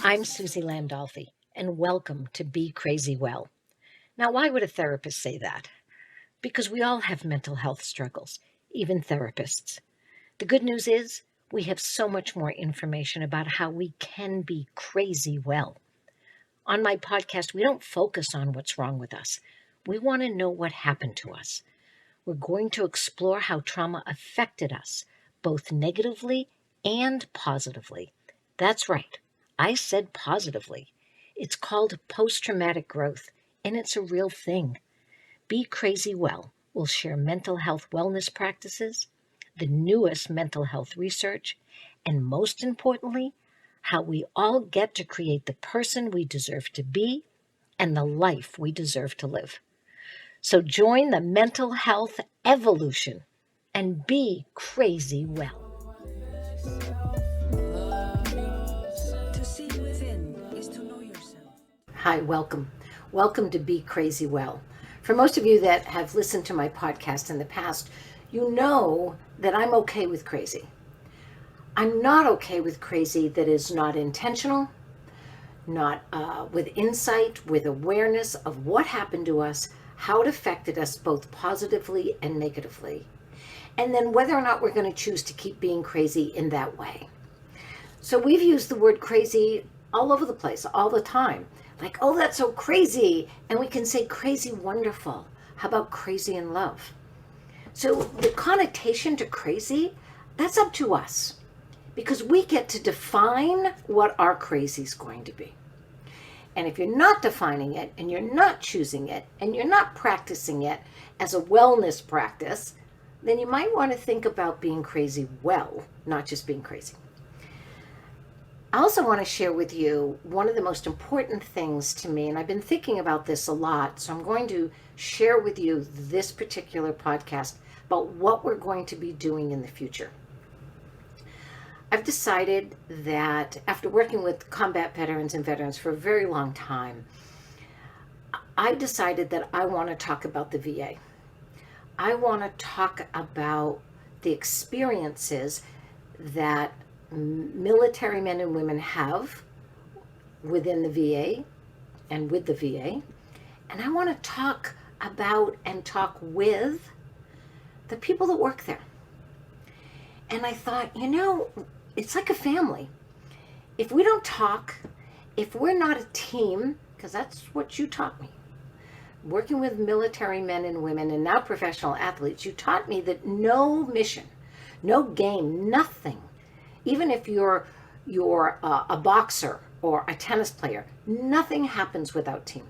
I'm Suzi Landolfi, and welcome to Be Crazy Well. Now, why would a therapist say that? Because we all have mental health struggles, even therapists. The good news is we have so much more information about how we can be crazy well. On my podcast, we don't focus on what's wrong with us. We want to know what happened to us. We're going to explore how trauma affected us, both negatively and positively. That's right. I said positively. It's called post-traumatic growth, and it's a real thing. Be Crazy Well will share mental health wellness practices, the newest mental health research, and most importantly, how we all get to create the person we deserve to be and the life we deserve to live. So join the mental health evolution and be crazy well. To see within is to know yourself. Hi, welcome. Welcome to Be Crazy Well. For most of you that have listened to my podcast in the past, you know that I'm okay with crazy. I'm not okay with crazy that is not intentional, not with insight, with awareness of what happened to us, how it affected us both positively and negatively, and then whether or not we're going to choose to keep being crazy in that way. So we've used the word crazy all over the place, all the time. Like, oh, that's so crazy. And we can say crazy wonderful. How about crazy in love? So the connotation to crazy, that's up to us, because we get to define what our crazy is going to be. And if you're not defining it, and you're not choosing it, and you're not practicing it as a wellness practice, then you might want to think about being crazy well, not just being crazy. I also want to share with you one of the most important things to me, and I've been thinking about this a lot, so I'm going to share with you this particular podcast about what we're going to be doing in the future. I've decided that after working with combat veterans and veterans for a very long time, I've decided that I want to talk about the VA. I want to talk about the experiences that military men and women have within the VA and with the VA. And I want to talk about and talk with the people that work there. And I thought, it's like a family. If we don't talk, if we're not a team, because that's what you taught me, working with military men and women and now professional athletes, you taught me that no mission, no game, nothing, even if you're a boxer or a tennis player, nothing happens without team.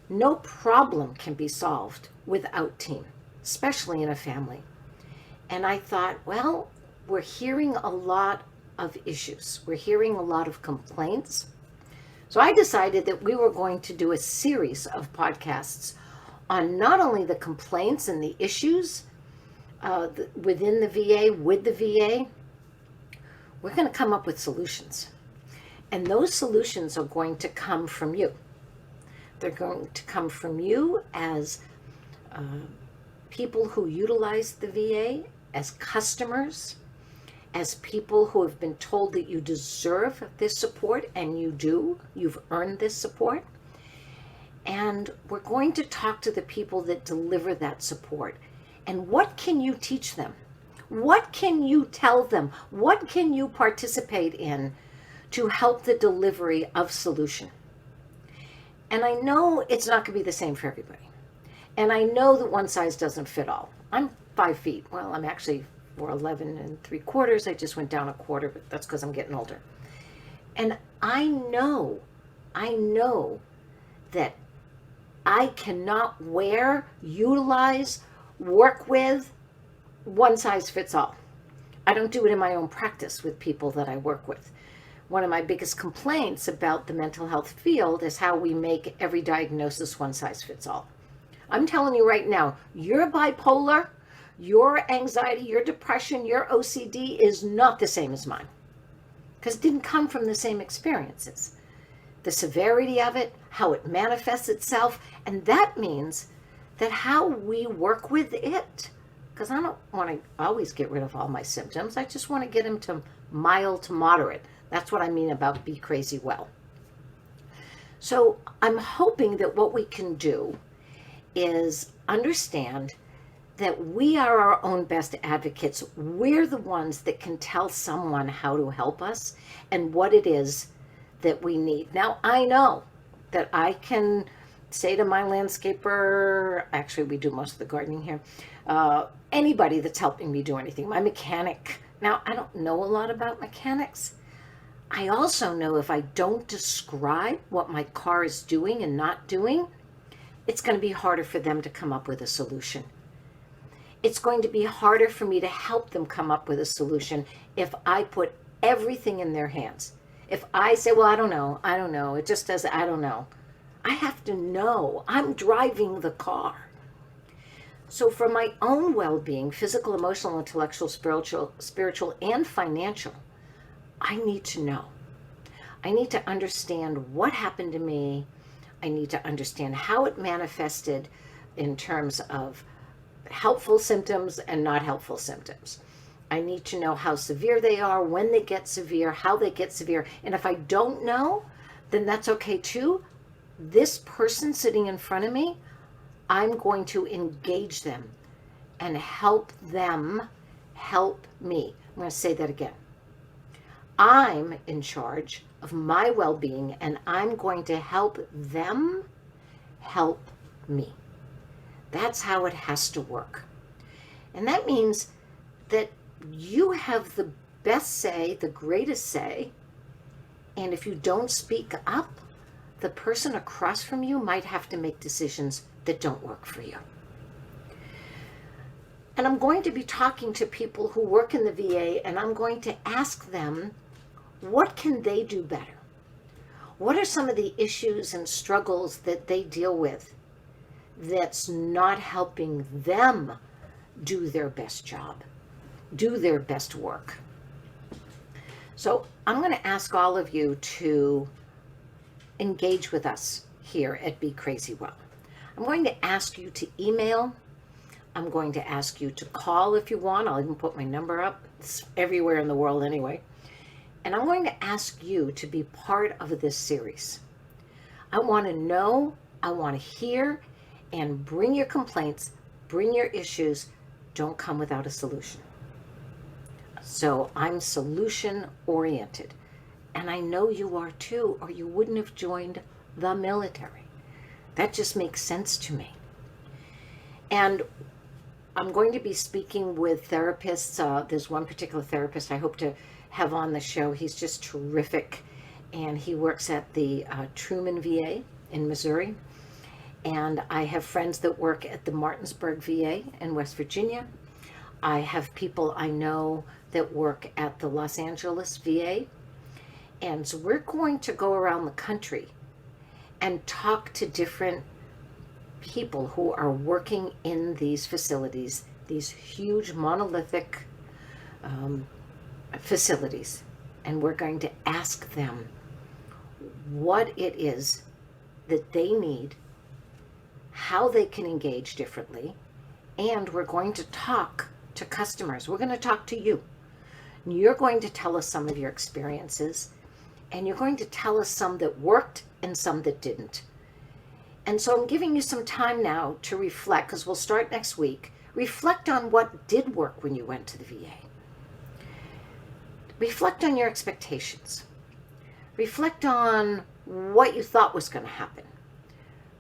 No problem can be solved without team, especially in a family. And I thought, well, we're hearing a lot of issues. We're hearing a lot of complaints. So I decided that we were going to do a series of podcasts on not only the complaints and the issues within the VA, with the VA, we're going to come up with solutions. And those solutions are going to come from you. They're going to come from you as people who utilize the VA, as customers, as people who have been told that you deserve this support, and you do. You've earned this support. And we're going to talk to the people that deliver that support. And what can you teach them? What can you tell them? What can you participate in to help the delivery of solution? And I know it's not going to be the same for everybody. And I know that one size doesn't fit all. I'm 5 feet. Well, I'm actually 4'11 3/4. I just went down a quarter, but that's because I'm getting older. And I know that I cannot utilize, work with one size fits all. I don't do it in my own practice with people that I work with. One of my biggest complaints about the mental health field is how we make every diagnosis one size fits all. I'm telling you right now, you're bipolar, your anxiety, your depression, your OCD is not the same as mine, because it didn't come from the same experiences. The severity of it, how it manifests itself, and that means that how we work with it, because I don't want to always get rid of all my symptoms. I just want to get them to mild to moderate. That's what I mean about be crazy well. So I'm hoping that what we can do is understand that we are our own best advocates. We're the ones that can tell someone how to help us and what it is that we need. Now, I know that I can say to my landscaper, actually we do most of the gardening here, anybody that's helping me do anything, my mechanic. Now, I don't know a lot about mechanics. I also know if I don't describe what my car is doing and not doing, it's going to be harder for them to come up with a solution. It's going to be harder for me to help them come up with a solution if I put everything in their hands. If I say, well, I don't know, it just does, I don't know. I have to know. I'm driving the car. So for my own well-being, physical, emotional, intellectual, spiritual, and financial, I need to know. I need to understand what happened to me. I need to understand how it manifested in terms of helpful symptoms and not helpful symptoms. I need to know how severe they are, when they get severe, how they get severe. And if I don't know, then that's okay too. This person sitting in front of me, I'm going to engage them and help them help me. I'm going to say that again. I'm in charge of my well-being, and I'm going to help them help me. That's how it has to work. And that means that you have the best say, the greatest say, and if you don't speak up, the person across from you might have to make decisions that don't work for you. And I'm going to be talking to people who work in the VA, and I'm going to ask them, what can they do better? What are some of the issues and struggles that they deal with that's not helping them do their best job, do their best work? So I'm going to ask all of you to engage with us here at Be Crazy Well. I'm going to ask you to email. I'm going to ask you to call if you want. I'll even put my number up. It's everywhere in the world anyway. And I'm going to ask you to be part of this series. I want to know, I want to hear, and bring your complaints, bring your issues. Don't come without a solution. So I'm solution oriented. And I know you are too, or you wouldn't have joined the military. That just makes sense to me. And I'm going to be speaking with therapists. There's one particular therapist I hope to have on the show. He's just terrific. And he works at the Truman VA in Missouri. And I have friends that work at the Martinsburg VA in West Virginia. I have people I know that work at the Los Angeles VA. And so we're going to go around the country and talk to different people who are working in these facilities, these huge monolithic facilities. And we're going to ask them what it is that they need, how they can engage differently, and we're going to talk to customers. We're going to talk to you. You're going to tell us some of your experiences, and you're going to tell us some that worked and some that didn't. And so I'm giving you some time now to reflect, because we'll start next week. Reflect on what did work when you went to the VA. Reflect on your expectations. Reflect on what you thought was going to happen.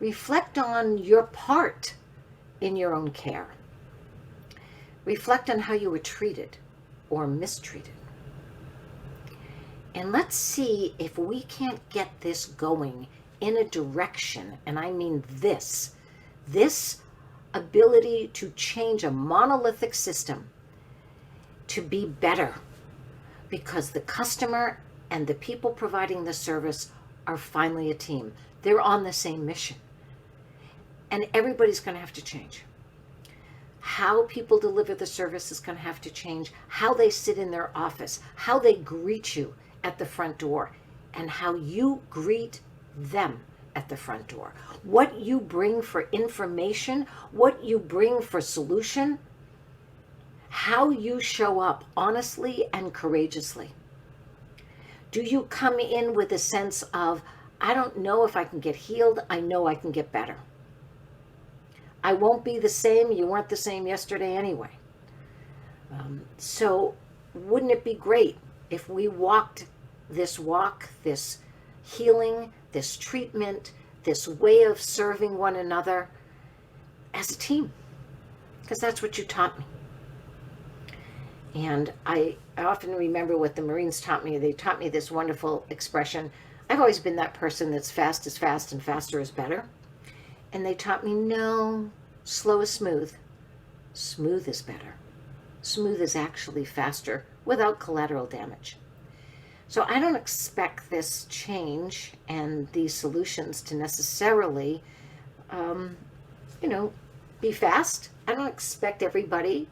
Reflect on your part in your own care. Reflect on how you were treated or mistreated. And let's see if we can't get this going in a direction, and I mean this ability to change a monolithic system to be better, because the customer and the people providing the service are finally a team. They're on the same mission. And everybody's going to have to change. How people deliver the service is going to have to change. How they sit in their office, how they greet you at the front door, and how you greet them at the front door. What you bring for information, what you bring for solution, how you show up honestly and courageously. Do you come in with a sense of, I don't know if I can get healed, I know I can get better. I won't be the same, you weren't the same yesterday anyway. So wouldn't it be great if we walked this walk, this healing, this treatment, this way of serving one another as a team? Because that's what you taught me. And I often remember what the Marines taught me. They taught me this wonderful expression. I've always been that person that's fast is fast and faster is better. And they taught me, no, slow is smooth. Smooth is better. Smooth is actually faster without collateral damage. So I don't expect this change and these solutions to necessarily, be fast. I don't expect everybody,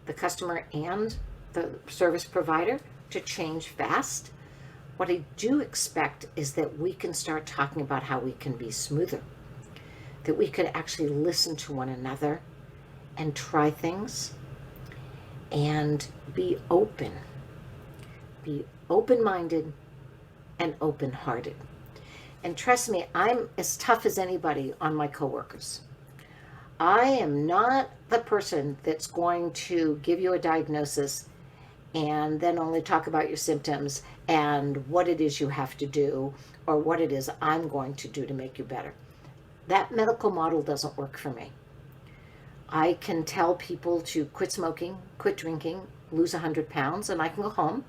the customer and the service provider, to change fast. What I do expect is that we can start talking about how we can be smoother, that we could actually listen to one another and try things and be open-minded and open-hearted. And trust me, I'm as tough as anybody on my coworkers. I am not the person that's going to give you a diagnosis and then only talk about your symptoms and what it is you have to do or what it is I'm going to do to make you better. That medical model doesn't work for me. I can tell people to quit smoking, quit drinking, lose 100 pounds, and I can go home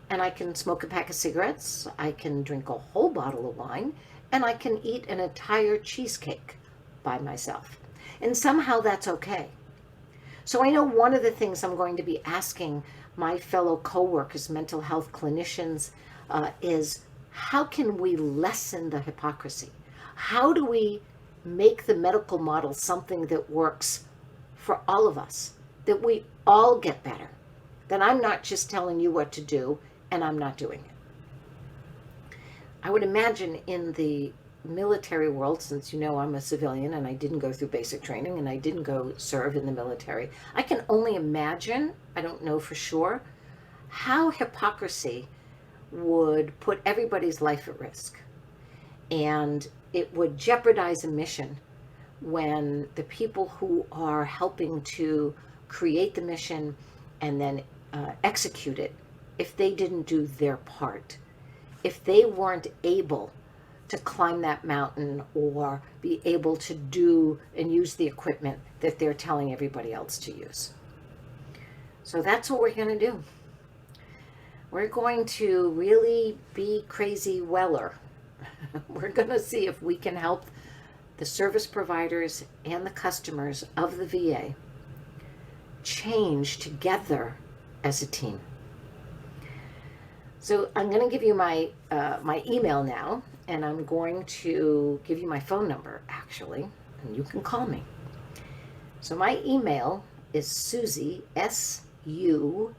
and I can smoke a pack of cigarettes, I can drink a whole bottle of wine, and I can eat an entire cheesecake by myself. And somehow that's okay. So I know one of the things I'm going to be asking my fellow coworkers, mental health clinicians, is how can we lessen the hypocrisy? How do we make the medical model something that works for all of us, that we all get better, that I'm not just telling you what to do and I'm not doing it? I would imagine in the military world, since I'm a civilian and I didn't go through basic training and I didn't go serve in the military, I can only imagine, I don't know for sure, how hypocrisy would put everybody's life at risk. And it would jeopardize a mission when the people who are helping to create the mission and then execute it, if they didn't do their part, if they weren't able to climb that mountain or be able to do and use the equipment that they're telling everybody else to use. So that's what we're going to do. We're going to really be crazy weller. We're going to see if we can help the service providers and the customers of the VA change together as a team. So I'm going to give you my email now, and I'm going to give you my phone number, actually, and you can call me. So my email is Suzi, SUZI,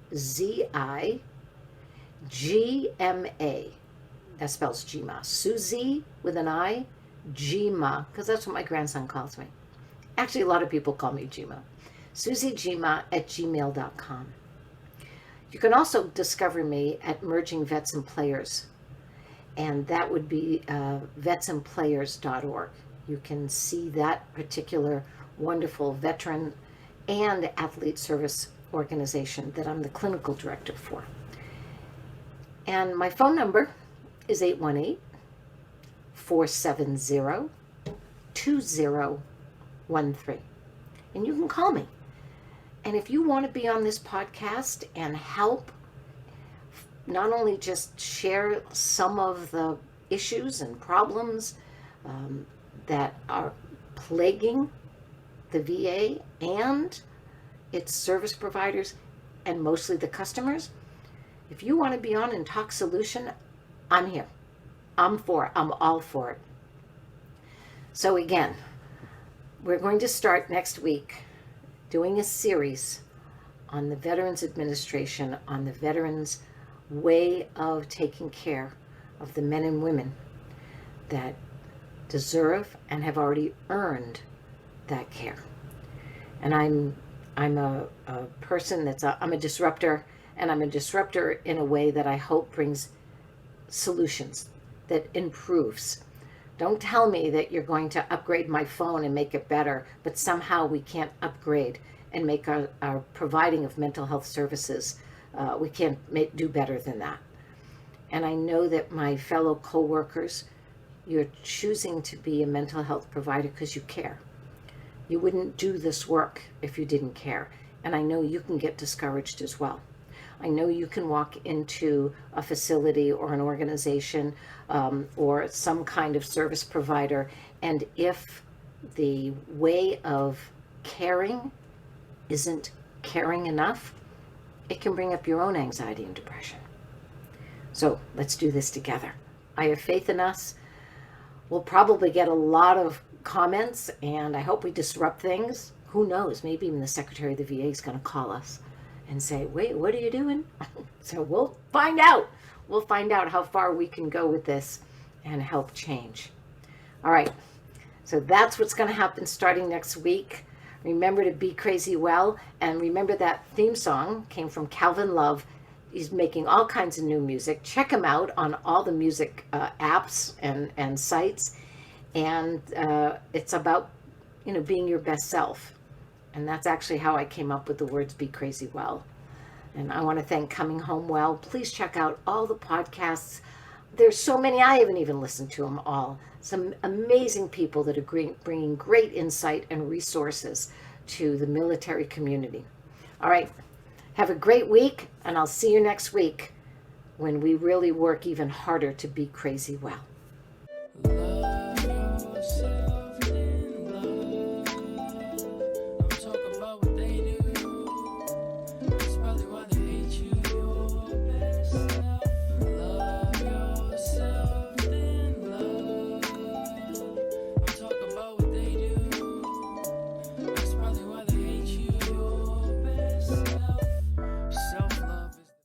GMA. That spells Gma. Suzi with an I, Gma, because that's what my grandson calls me. Actually, a lot of people call me Gma. SuziGma@gmail.com. You can also discover me at Merging Vets and Players, and that would be vetsandplayers.org. You can see that particular wonderful veteran and athlete service organization that I'm the clinical director for. And my phone number is 818-470-2013. And you can call me. And if you want to be on this podcast and help, not only just share some of the issues and problems that are plaguing the VA and its service providers and mostly the customers, if you want to be on and talk solution, I'm here. I'm for it. I'm all for it. So again, we're going to start next week doing a series on the Veterans Administration, on the veterans' way of taking care of the men and women that deserve and have already earned that care. And I'm a person I'm a disruptor, and I'm a disruptor in a way that I hope brings solutions, that improves. Don't tell me that you're going to upgrade my phone and make it better, but somehow we can't upgrade and make our providing of mental health services, we can't do better than that. And I know that my fellow co-workers, you're choosing to be a mental health provider because you care. You wouldn't do this work if you didn't care. And I know you can get discouraged as well. I know you can walk into a facility or an organization or some kind of service provider, and if the way of caring isn't caring enough, it can bring up your own anxiety and depression. So let's do this together. I have faith in us. We'll probably get a lot of comments, and I hope we disrupt things. Who knows? Maybe even the Secretary of the VA is going to call us and say, wait, what are you doing? So we'll find out. We'll find out how far we can go with this and help change. All right. So that's what's going to happen starting next week. Remember to be crazy well. And remember that theme song came from Calvin Love. He's making all kinds of new music. Check him out on all the music apps and sites. And it's about, being your best self. And that's actually how I came up with the words Be Crazy Well. And I want to thank Coming Home Well. Please check out all the podcasts. There's so many, I haven't even listened to them all. Some amazing people that are bringing great insight and resources to the military community. All right. Have a great week, and I'll see you next week when we really work even harder to be crazy well.